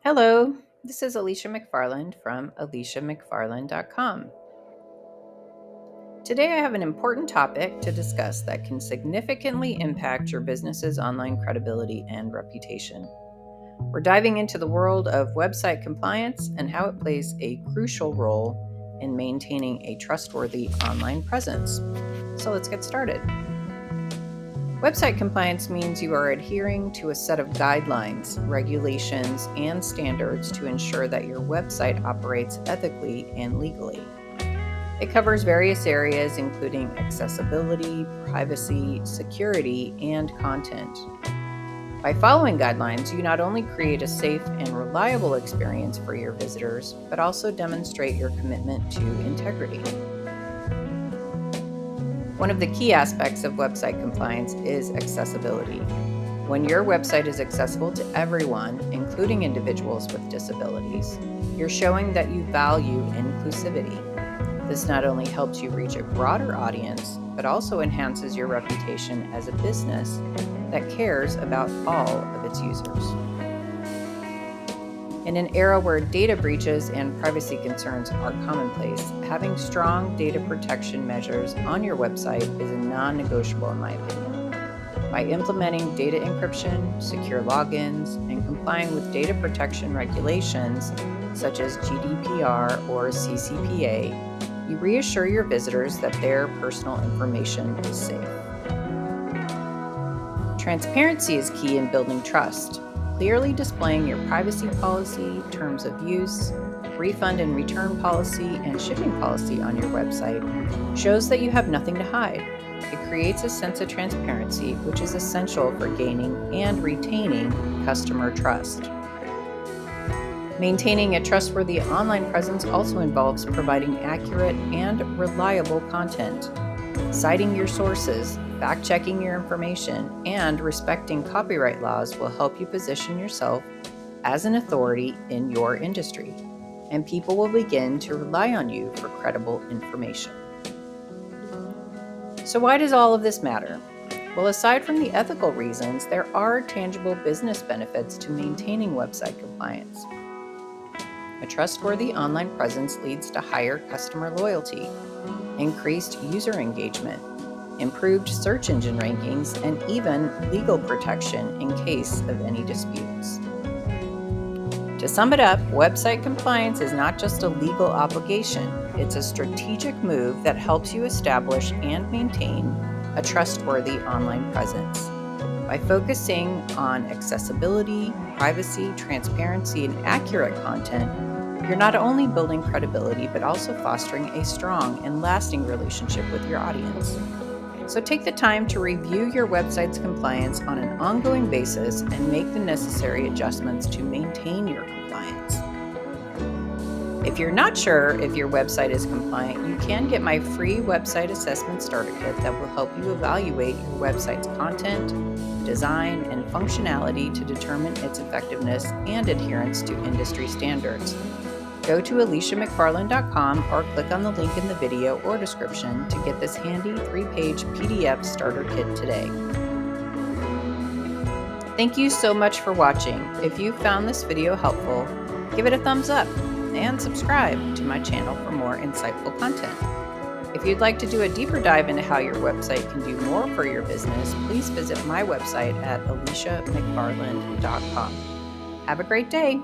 Hello, this is Alicia McFarland from aliciamcfarland.com. Today I have an important topic to discuss that can significantly impact your business's online credibility and reputation. We're diving into the world of website compliance and how it plays a crucial role in maintaining a trustworthy online presence. So let's get started. Website compliance means you are adhering to a set of guidelines, regulations, and standards to ensure that your website operates ethically and legally. It covers various areas including accessibility, privacy, security, and content. By following guidelines, you not only create a safe and reliable experience for your visitors, but also demonstrate your commitment to integrity. One of the key aspects of website compliance is accessibility. When your website is accessible to everyone, including individuals with disabilities, you're showing that you value inclusivity. This not only helps you reach a broader audience, but also enhances your reputation as a business that cares about all of its users. In an era where data breaches and privacy concerns are commonplace, having strong data protection measures on your website is a non-negotiable in my opinion. By implementing data encryption, secure logins, and complying with data protection regulations such as GDPR or CCPA, you reassure your visitors that their personal information is safe. Transparency is key in building trust. Clearly displaying your privacy policy, terms of use, refund and return policy, and shipping policy on your website shows that you have nothing to hide. It creates a sense of transparency, which is essential for gaining and retaining customer trust. Maintaining a trustworthy online presence also involves providing accurate and reliable content. Citing your sources, fact-checking your information, and respecting copyright laws will help you position yourself as an authority in your industry, and people will begin to rely on you for credible information. So why does all of this matter? Well, aside from the ethical reasons, there are tangible business benefits to maintaining website compliance. A trustworthy online presence leads to higher customer loyalty, increased user engagement, improved search engine rankings, and even legal protection in case of any disputes. To sum it up, website compliance is not just a legal obligation, it's a strategic move that helps you establish and maintain a trustworthy online presence. By focusing on accessibility, privacy, transparency, and accurate content, you're not only building credibility, but also fostering a strong and lasting relationship with your audience. So take the time to review your website's compliance on an ongoing basis and make the necessary adjustments to maintain your compliance. If you're not sure if your website is compliant, you can get my free website assessment starter kit that will help you evaluate your website's content, design, and functionality to determine its effectiveness and adherence to industry standards. Go to aliciamcfarland.com or click on the link in the video or description to get this handy 3-page PDF starter kit today. Thank you so much for watching. If you found this video helpful, give it a thumbs up and subscribe to my channel for more insightful content. If you'd like to do a deeper dive into how your website can do more for your business, please visit my website at aliciamcfarland.com. Have a great day.